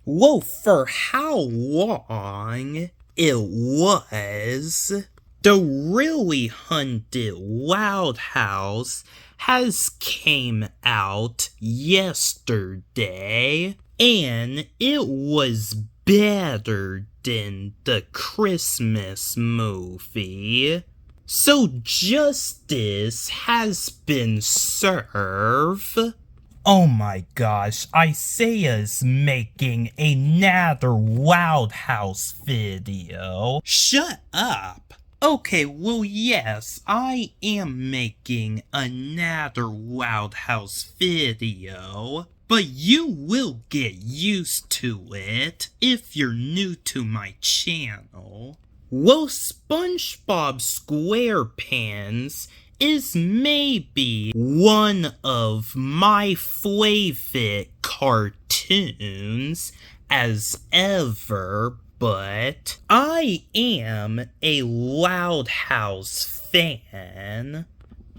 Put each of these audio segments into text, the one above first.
Well, for how long it was, the really haunted Wild House has came out yesterday, and it was better than the Christmas movie. So justice has been served. Oh my gosh, Isaiah's making another Wild House video. Shut up! Okay, well yes, I am making another Wild House video. But you will get used to it if you're new to my channel. Well, SpongeBob SquarePants is maybe one of my favorite cartoons as ever, but I am a Loud House fan.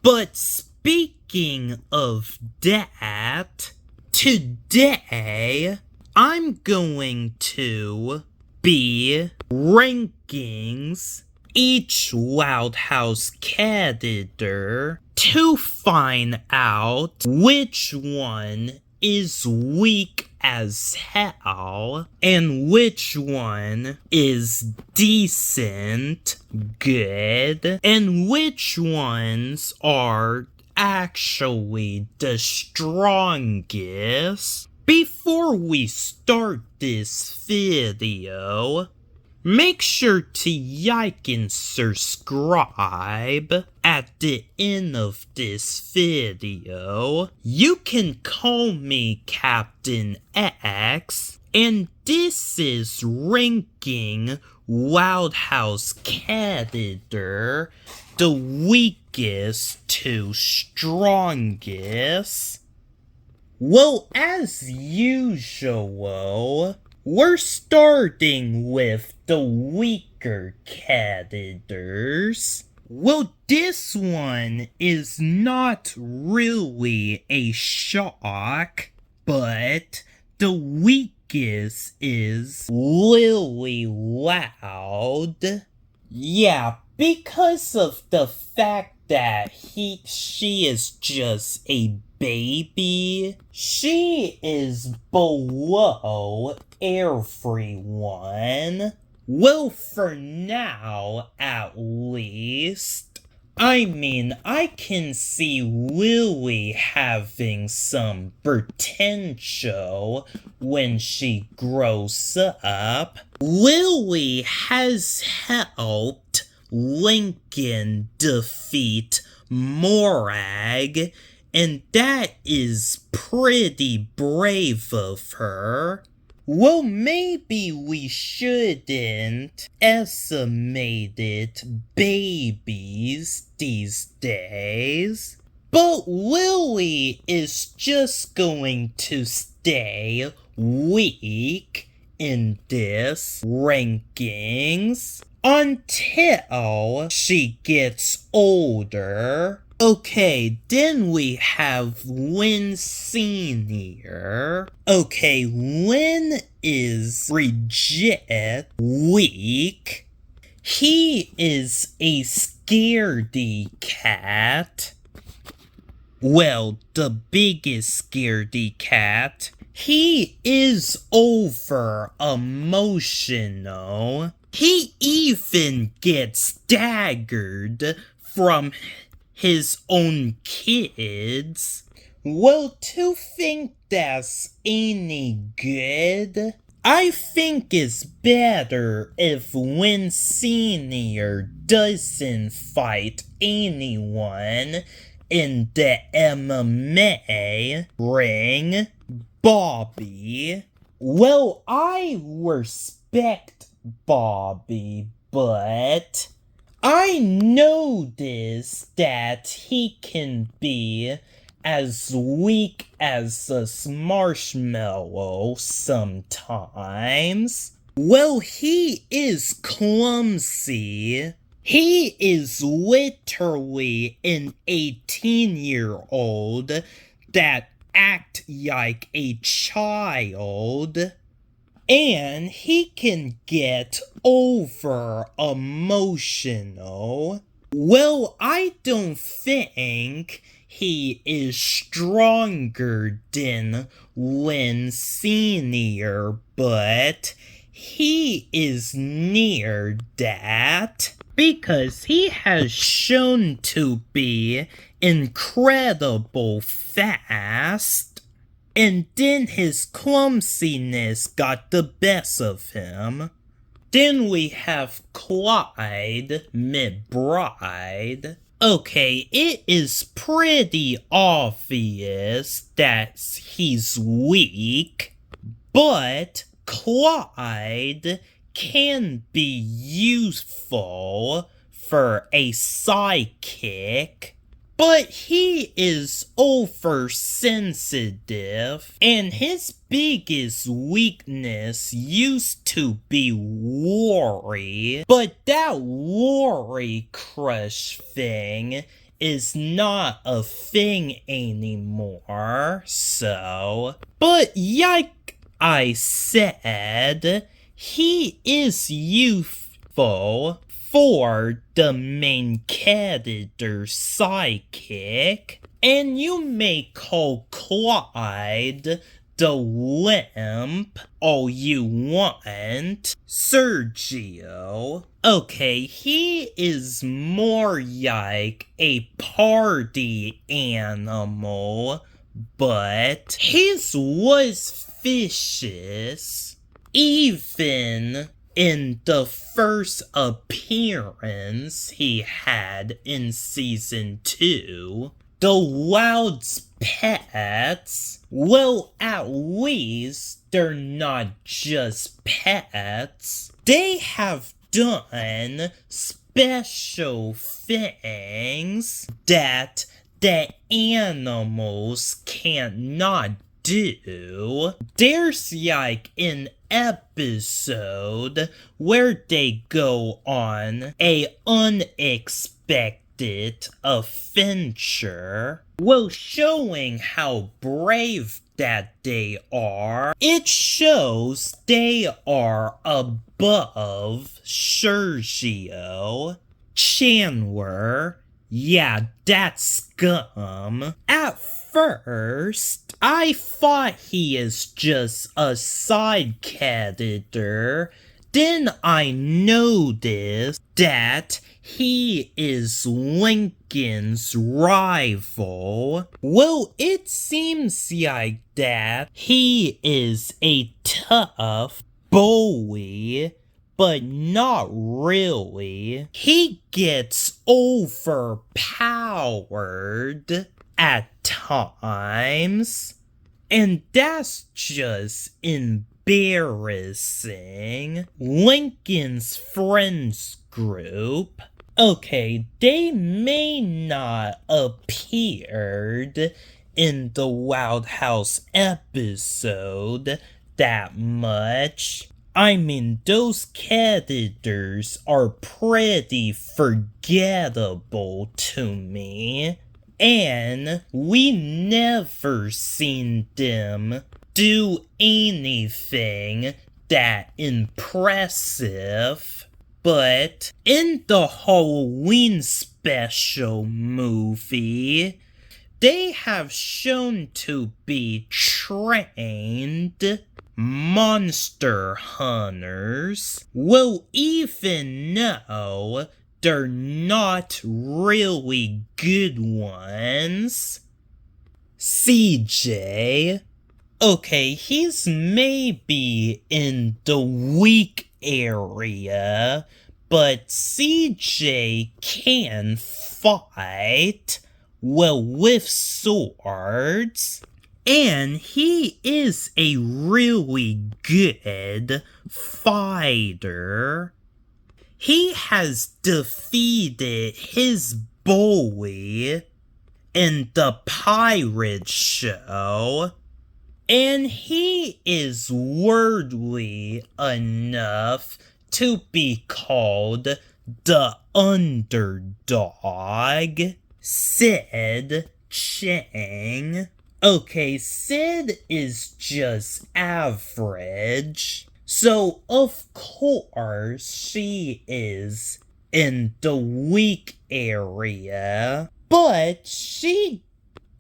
But speaking of that, today I'm going to be rankings each Loud House character to find out which one is weak as hell and which one is decent, good, and which ones are actually the strongest. Before we start this video, make sure to like and subscribe at the end of this video. You can call me Captain X, and this is ranking Wild House character the weakest to strongest. Well, as usual, we're starting with the weaker characters. Well, this one is not really a shock, but the weakest is Lily Loud. Yeah, because of the fact that she is just a baby, she is below everyone. Well, for now, at least. I mean, I can see Lily having some potential when she grows up. Lily has helped Lincoln defeat Morag, and that is pretty brave of her. Well, maybe we shouldn't estimate babies these days. But Lily is just going to stay weak in this rankings until she gets older. Okay, then we have Lynn Sr. Okay, Lynn is legit weak. He is a scaredy cat. Well, the biggest scaredy cat. He is over emotional. He even gets staggered from his own kids. Well, to think that's any good, I think it's better if Lynn Sr. doesn't fight anyone in the MMA ring. Bobby. Well, I respect Bobby, but I noticed that he can be as weak as a marshmallow sometimes. Well, he is clumsy. He is literally an 18-year-old that act like a child. And he can get over emotional. Well, I don't think he is stronger than Lin Sr., but he is near that because he has shown to be incredible fast. And then his clumsiness got the best of him. Then we have Clyde McBride. Okay, it is pretty obvious that he's weak, but Clyde can be useful for a sidekick. But he is oversensitive, and his biggest weakness used to be worry. But that worry crush thing is not a thing anymore, so. But like I said, he is youthful for the main character's sidekick, and you may call Clyde the limp all you want. Sergio. Okay, he is more like a party animal, but his was vicious. Even in the first appearance he had in season 2, the Loud's pets, well, at least they're not just pets. They have done special things that the animals cannot do. There's like an episode where they go on a unexpected adventure, well, showing how brave that they are. It shows they are above Sergio. Chandler, yeah, that's scum. At first, I thought he is just a side character. Then I noticed that he is Lincoln's rival. Well, it seems like that he is a tough bully, but not really. He gets overpowered at times, and that's just embarrassing. Lincoln's friends group, okay, they may not appeared in the Wild House episode that much. I mean, those characters are pretty forgettable to me, and we never seen them do anything that impressive. But in the Halloween special movie, they have shown to be trained monster hunters. Well, even though they're not really good ones. CJ, okay, he's maybe in the weak area, but CJ can fight, well, with swords. And he is a really good fighter. He has defeated his bully in the pirate show. And he is worthy enough to be called the underdog. Sid Chang. Okay, Sid is just average. So, of course, she is in the weak area, but she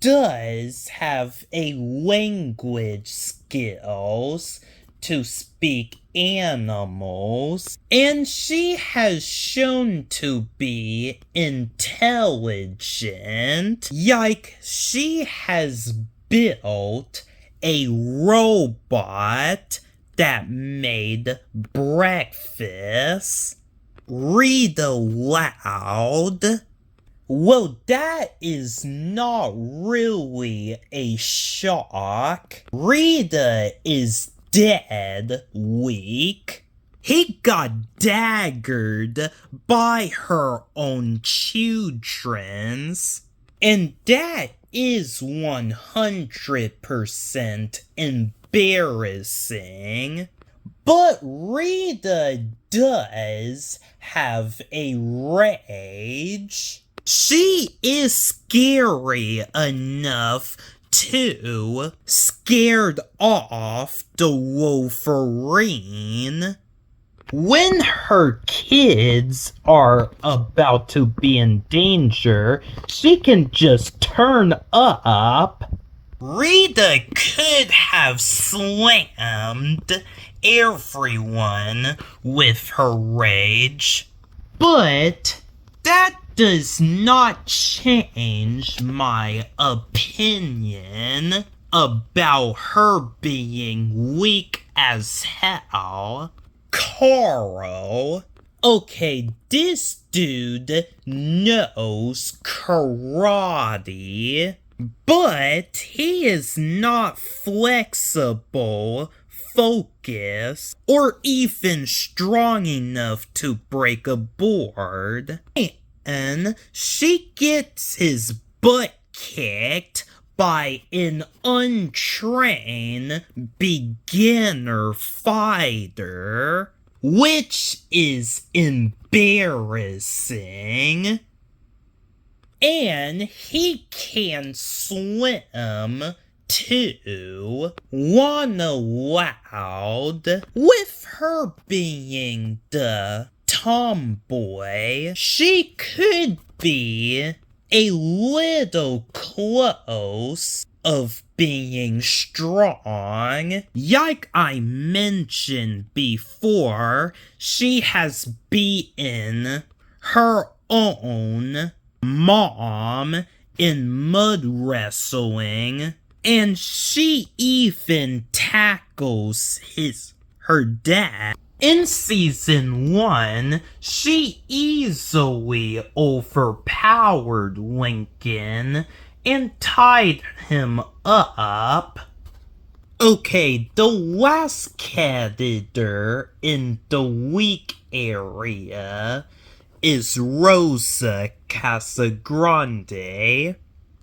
does have a language skills to speak animals, and she has shown to be intelligent. Like, she has built a robot that made breakfast. Read aloud. Well, that is not really a shock. Rita is dead weak. He got daggered by her own children's. And that is 100% embarrassing. But Rita does have a rage. She is scary enough to scared off the Wolverine. When her kids are about to be in danger, she can just turn up. Rita could have slammed everyone with her rage, but that does not change my opinion about her being weak as hell. Carl. Okay, this dude knows karate, but he is not flexible, focused, or even strong enough to break a board. And she gets his butt kicked by an untrained beginner fighter, which is embarrassing. And he can swim too. Wanna loud. With her being the tomboy, she could be a little close of being strong. Like I mentioned before, she has beaten her own mom in mud wrestling, and she even tackles her dad. In season 1, she easily overpowered Lincoln and tied him up. Okay, the last character in the weak area is Rosa Casagrande.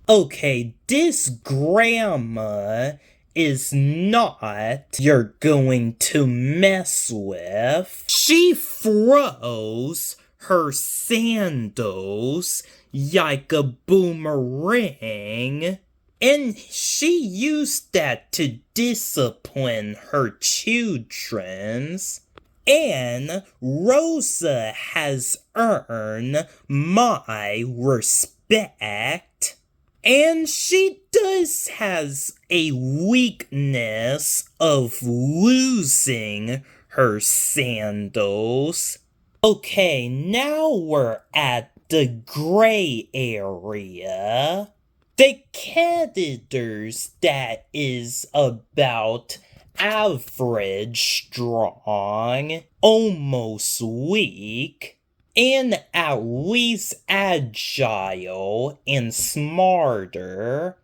Okay, this grandma is not you're going to mess with. She throws her sandals like a boomerang, and she used that to discipline her children's. And Rosa has earned my respect. And she does has a weakness of losing her sandals. Okay, now we're at the gray area. The characters that is about average strong, almost weak, and at least agile and smarter.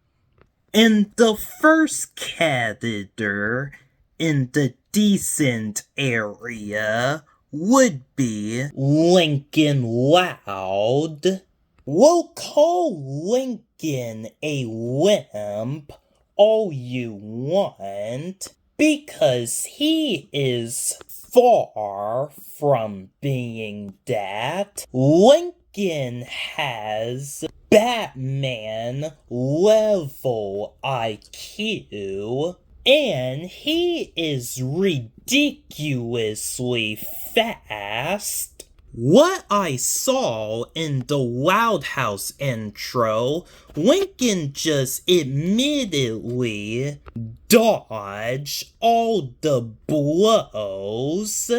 And the first character in the decent area would be Lincoln Loud. We'll call Lincoln a wimp all you want, because he is far from being that. Lincoln has Batman level IQ, And he is ridiculously fast. What I saw in the Wild House intro, Lincoln just admittedly dodged all the blows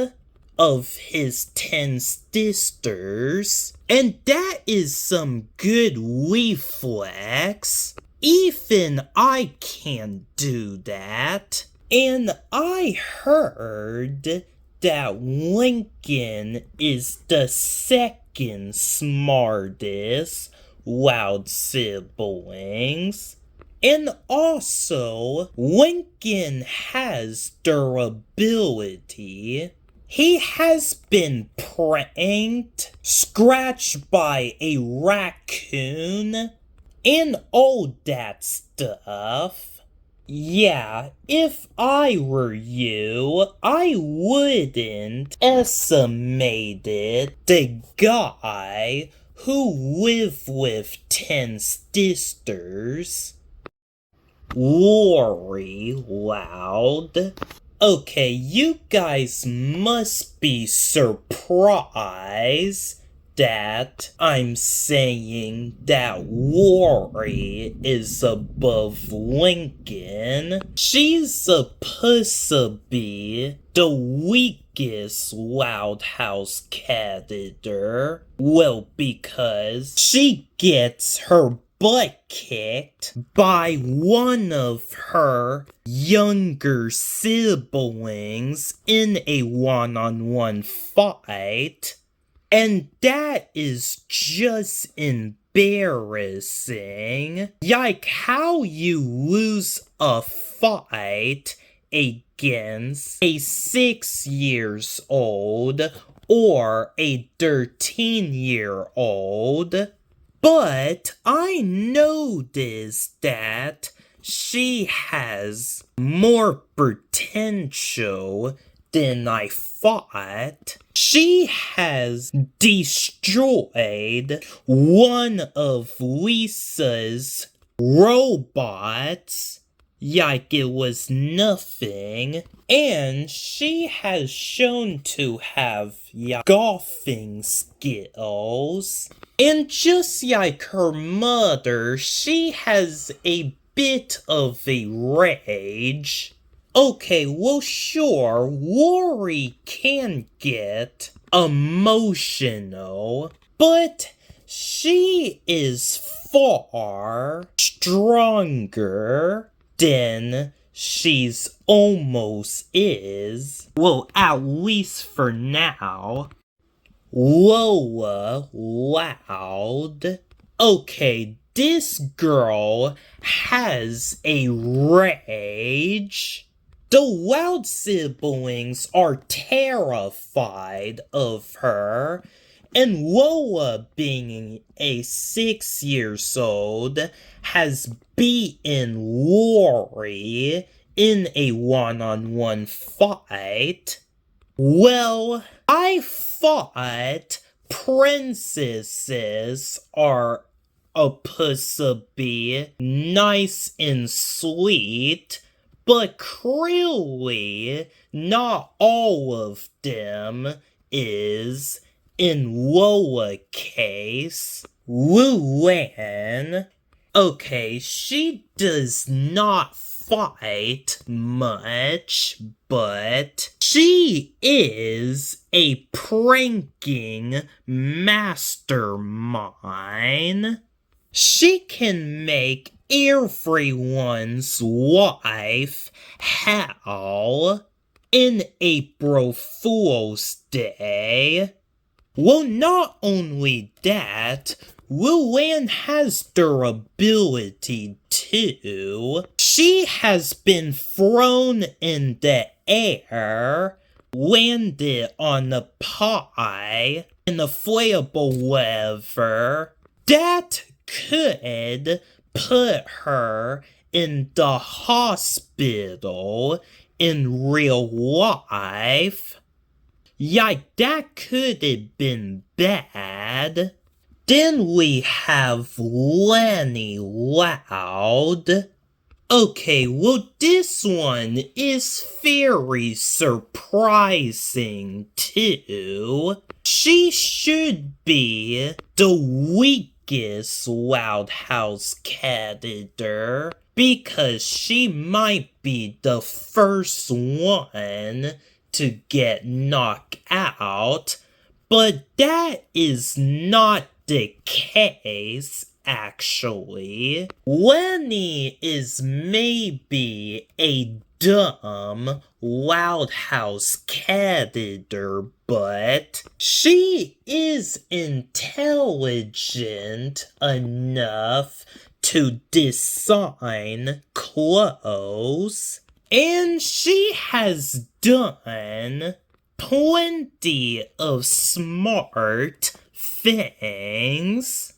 of his 10 sisters, and that is some good reflex. Even I can't do that. And I heard that Lincoln is the second smartest Loud siblings. And also, Lincoln has durability. He has been pranked, scratched by a raccoon, and all that stuff. Yeah, if I were you, I wouldn't estimate the guy who lived with 10 sisters. Lori Loud. Okay, you guys must be surprised that I'm saying that Lori is above Lincoln. She's supposed to be the weakest Loud House character. Well, because she gets her butt kicked by one of her younger siblings in a one-on-one fight. And that is just embarrassing. Like how you lose a fight against a 6 years old or a 13-year-old. But I noticed that she has more potential than I thought. She has destroyed one of Lisa's robots like it was nothing, and she has shown to have golfing skills. And just like her mother, she has a bit of a rage. Okay, well sure, Lori can get emotional, but she is far stronger than she's almost is. Well, at least for now. Lola Loud. Okay, this girl has a rage. The Loud siblings are terrified of her, and Lola, being a 6 years old, has beaten Lori in a one-on-one fight. Well, I thought princesses are supposed to be nice and sweet, but clearly not all of them is. In Lola's case, Luann, okay, she does not fight much, but she is a pranking mastermind. She can make everyone's life hell in April Fool's Day. Well, not only that, Luann has durability too. She has been thrown in the air, landed on a pie, in a inflatable lever. That could put her in the hospital in real life. Like, that could have been bad. Then we have Lenny Loud. Okay, well, this one is very surprising, too. She should be the weakest Wild House cat eater because she might be the first one to get knocked out, but that is not the case, actually. Lenny is maybe a dumb Wild House cat eater, but she is intelligent enough to design clothes, and she has done plenty of smart things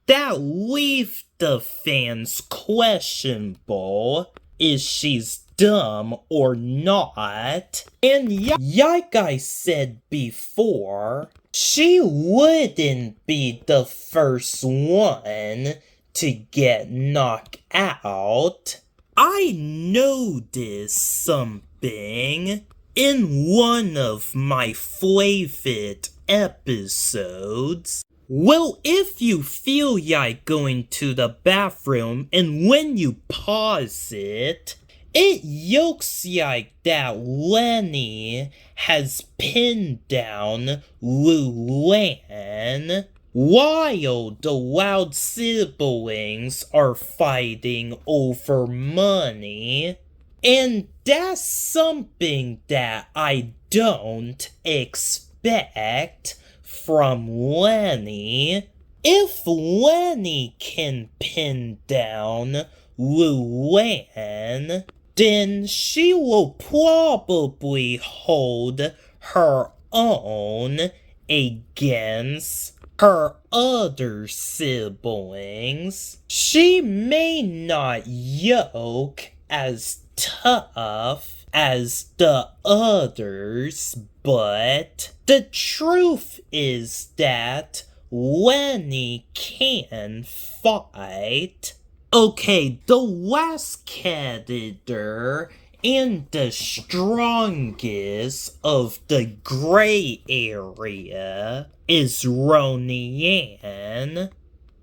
that leave the fans questionable if she's dumb or not. And like I said before, she wouldn't be the first one to get knocked out. I noticed something in one of my favorite episodes. Well, if you feel like going to the bathroom and when you pause it, it looks like that Lenny has pinned down Luann while the Wild siblings are fighting over money. And that's something that I don't expect from Lenny. If Lenny can pin down Luann, then she will probably hold her own against her other siblings. She may not yoke as tough as the others, but the truth is that Lenny can fight. Okay, the last cat-eater and the strongest of the gray area is Ronianne.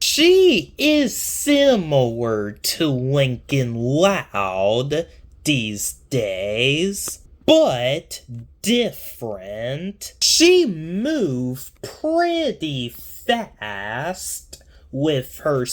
She is similar to Lincoln Loud these days, but different. She moves pretty fast with her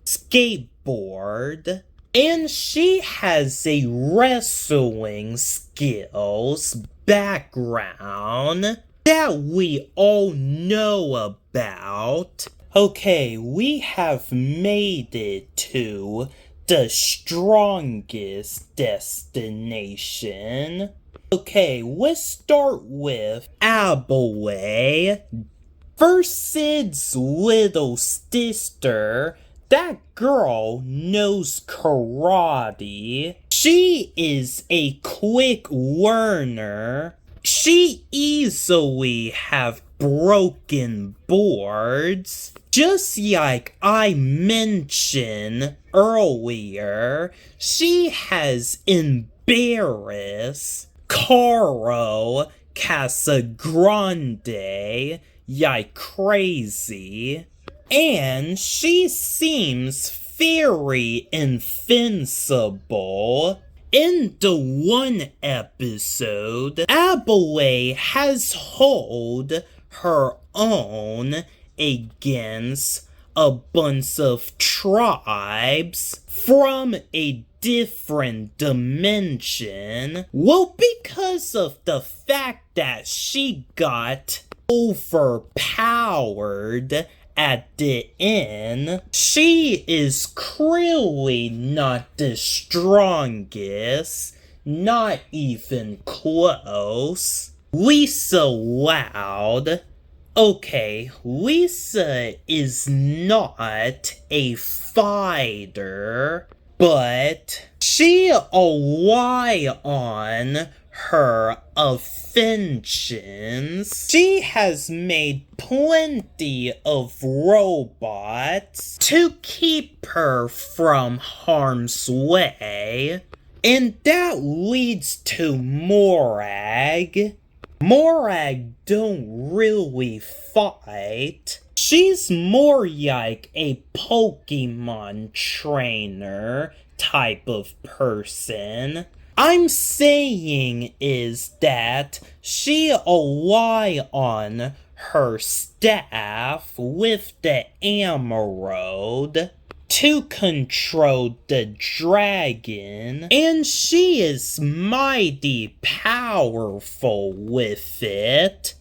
skateboard, and she has a wrestling skills background that we all know about. Okay, we have made it to the strongest destination. Okay, let's start with Abaway. First, Sid's little sister. That girl knows karate. She is a quick learner. She easily have broken boards. Just like I mentioned earlier, she has embarrassed Caro Casagrande like crazy. And she seems very invincible. In the one episode, Abaway has held her own against a bunch of tribes from a different dimension. Well, because of the fact that she got overpowered at the end, she is clearly not the strongest, not even close. Lisa Loud. Okay, Lisa is not a fighter, but she rely on her inventions. She has made plenty of robots to keep her from harm's way. And that leads to Morag. Morag don't really fight. She's more like a Pokemon trainer type of person. I'm saying is that she rely on her staff with the emerald to control the dragon, and she is mighty powerful with it.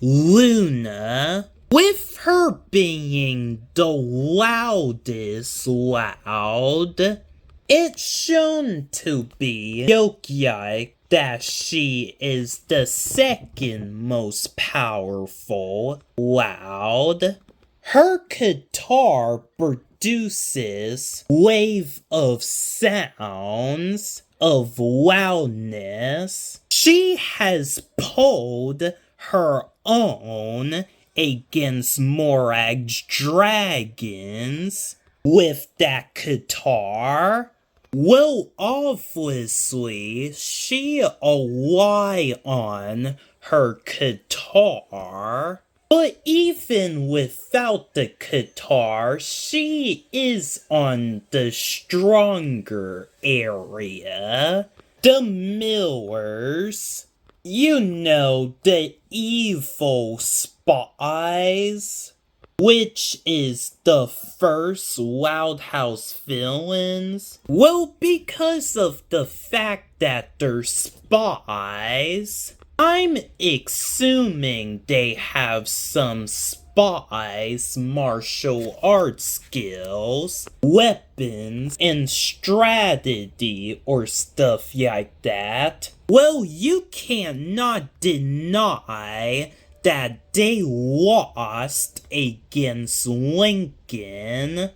Luna, with her being the loudest loud, it's shown to be Yokyai that she is the second most powerful loud. Her guitar produces wave of sounds of loudness. She has pulled her own against Morag's dragons with that guitar. Well, obviously, she rely on her guitar. But even without the guitar, she is on the stronger area. The Millers, you know, the evil spies, which is the first Loud House villains. Well, because of the fact that they're spies, I'm assuming they have some spies, martial arts skills, weapons, and strategy or stuff like that. Well, you cannot deny that they lost against Lincoln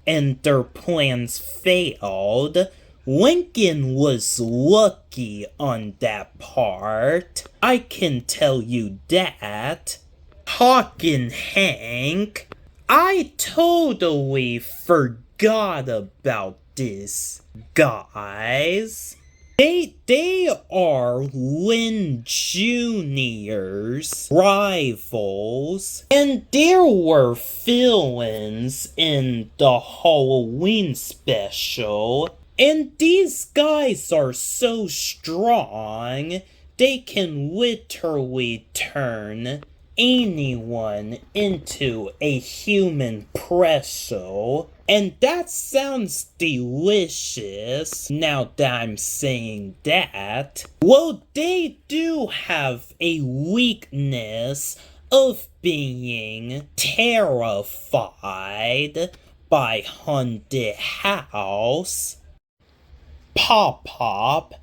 and their plans failed. Lincoln was lucky on that part, I can tell you that. Hawk and Hank, I totally forgot about this, guys. They are Lin Jr.'s rivals, and there were villains in the Halloween special. And these guys are so strong, they can literally turn anyone into a human pretzel. And that sounds delicious, now that I'm saying that. Well, they do have a weakness of being terrified by haunted house. Pop,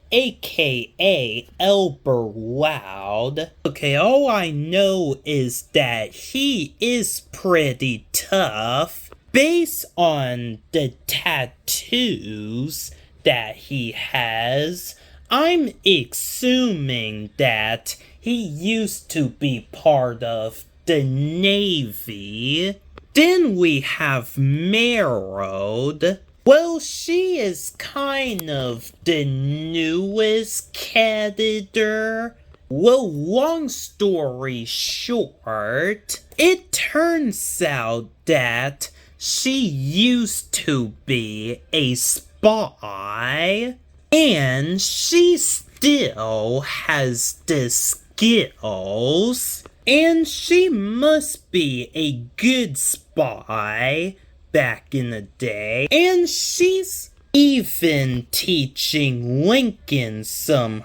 aka Elber Loud. Okay, all I know is that he is pretty tough based on the tattoos that he has. I'm assuming that he used to be part of the Navy. Then we have Merrill. Well, she is kind of the newest character. Well, long story short, it turns out that she used to be a spy, and she still has the skills, and she must be a good spy back in the day, and she's even teaching Lincoln some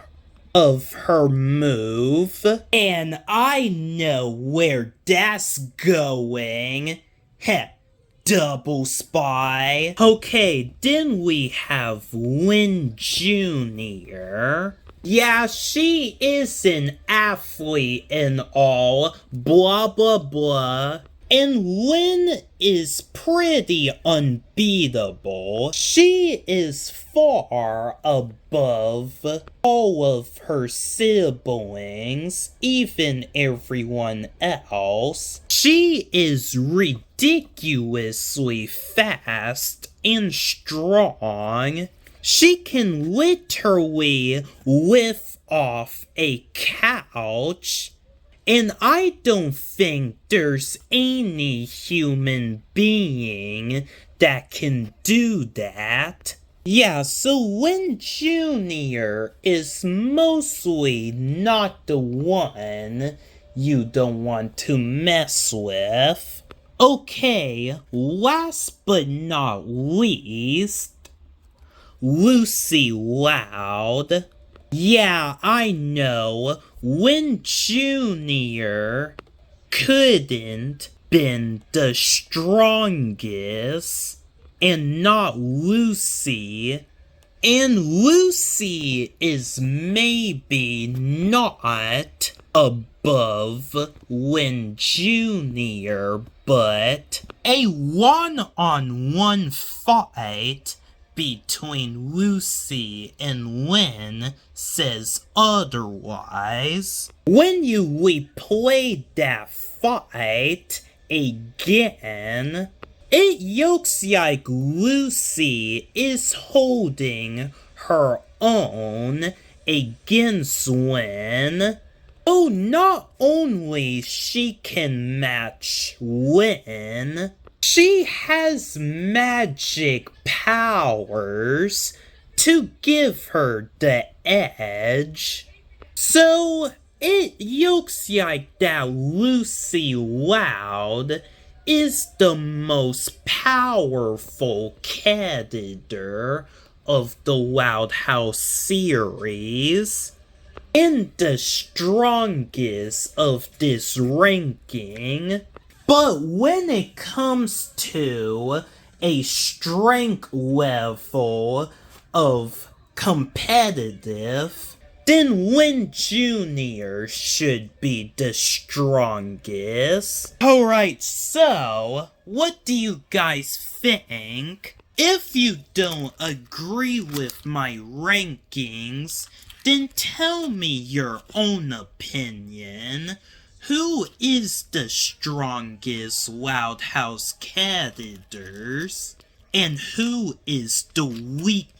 of her move, and I know where that's going. Heh, double spy. Okay, then we have Lin Jr. Yeah, she is an athlete and all, blah blah blah. And Lynn is pretty unbeatable. She is far above all of her siblings, even everyone else. She is ridiculously fast and strong. She can literally lift off a couch. And I don't think there's any human being that can do that. Yeah, so Lynn Jr. is mostly not the one you don't want to mess with. Okay, last but not least, Lucy Loud. Yeah, I know. Lynn Jr. couldn't been the strongest, and not Lucy. And Lucy is maybe not above Lynn Jr., but a one-on-one fight between Lucy and Lynn says otherwise. When you replay that fight again, it looks like Lucy is holding her own against Lynn. Oh, not only she can match Lynn, she has magic powers to give her the edge. So it looks like that Lucy Loud is the most powerful character of the Loud House series, and the strongest of this ranking. But when it comes to a strength level of competitive, then Lynn Jr. should be the strongest. Alright, so, what do you guys think? If you don't agree with my rankings, then tell me your own opinion. Who is the strongest Loud House characters? And who is the weakest?